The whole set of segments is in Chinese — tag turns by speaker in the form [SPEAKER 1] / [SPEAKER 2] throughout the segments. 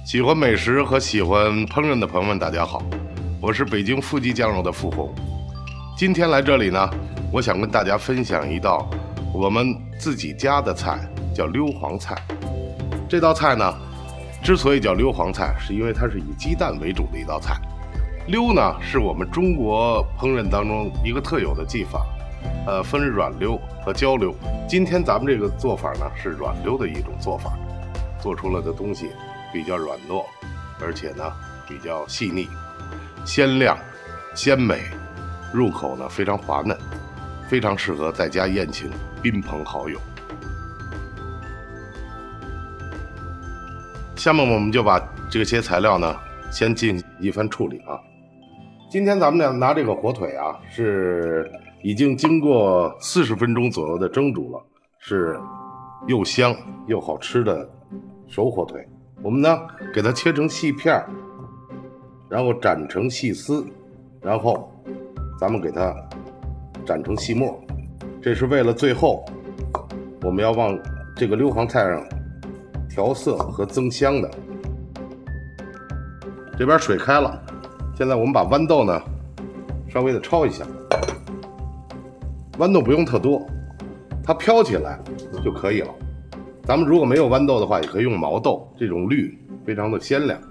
[SPEAKER 1] 喜欢美食和喜欢烹饪的朋友们，大家好，我是北京富记酱肉的付红。今天来这里呢，我想跟大家分享一道我们自己家的菜，叫溜黄菜。这道菜呢，之所以叫溜黄菜，是因为它是以鸡蛋为主的一道菜。溜呢，是我们中国烹饪当中一个特有的技法，分软溜和焦溜。今天咱们这个做法呢，是软溜的一种做法，做出来的东西比较软糯，而且呢比较细腻、鲜亮、鲜美，入口呢非常滑嫩，非常适合在家宴请宾朋好友。下面我们就把这些材料呢先进行一番处理啊。今天咱们拿这个火腿啊，是已经经过40分钟左右的蒸煮了，是又香又好吃的熟火腿。我们呢给它切成细片，然后斩成细丝，然后咱们给它斩成细末，这是为了最后我们要往这个溜黄菜上调色和增香的。这边水开了，现在我们把豌豆呢稍微的焯一下，豌豆不用特多，它飘起来就可以了。咱们如果没有豌豆的话，也可以用毛豆，这种绿非常的鲜亮。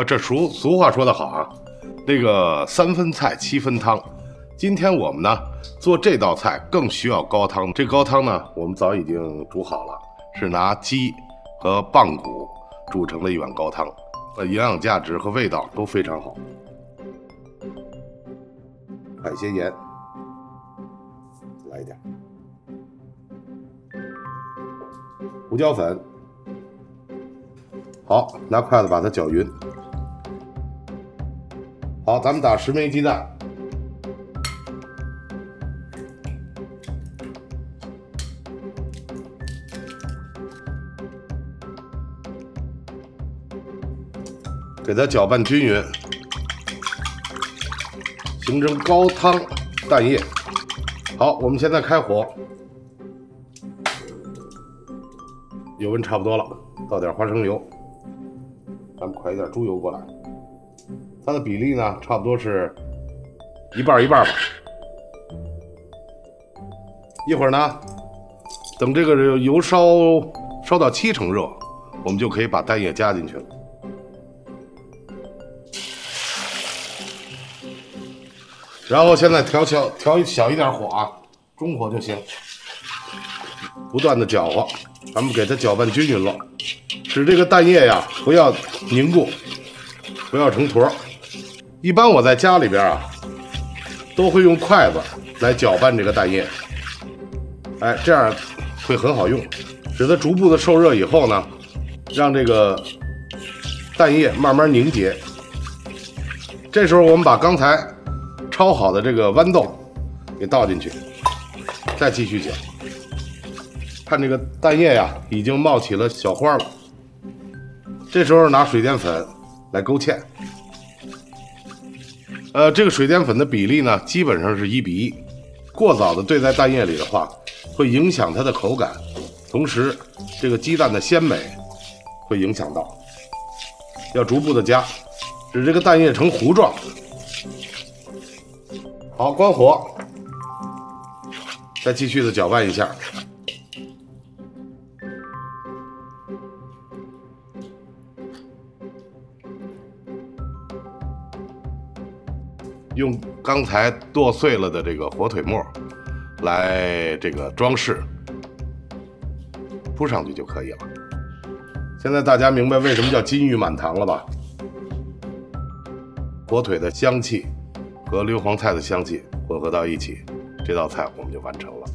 [SPEAKER 1] 这俗话说得好啊，这个3分菜7分汤。今天我们呢做这道菜更需要高汤，这高汤呢我们早已经煮好了，是拿鸡和棒骨煮成的一碗高汤，营养价值和味道都非常好。海鲜盐来一点，胡椒粉，好，拿筷子把它搅匀。好，咱们打10枚鸡蛋，给它搅拌均匀，形成高汤蛋液。好，我们现在开火，油温差不多了，倒点花生油，咱们㧟一点猪油过来，它的比例呢差不多是一半一半吧。一会儿呢，等这个油烧到70%热，我们就可以把蛋液加进去了。然后现在调小一点火啊，中火就行，不断的搅和，咱们给它搅拌均匀了，使这个蛋液呀不要凝固，不要成坨。一般我在家里边啊，都会用筷子来搅拌这个蛋液，这样会很好用，使它逐步的受热以后呢，让这个蛋液慢慢凝结。这时候我们把刚才焯好的这个豌豆给倒进去，再继续搅。看这个蛋液呀，已经冒起了小花了。这时候拿水淀粉来勾芡。这个水淀粉的比例呢，基本上是1比1。过早的兑在蛋液里的话，会影响它的口感，同时这个鸡蛋的鲜美会影响到。要逐步的加，使这个蛋液成糊状。好，关火，再继续的搅拌一下。用刚才剁碎了的这个火腿末来这个装饰，铺上去就可以了。现在大家明白为什么叫金玉满堂了吧？火腿的香气和溜黄菜的香气混合到一起，这道菜我们就完成了。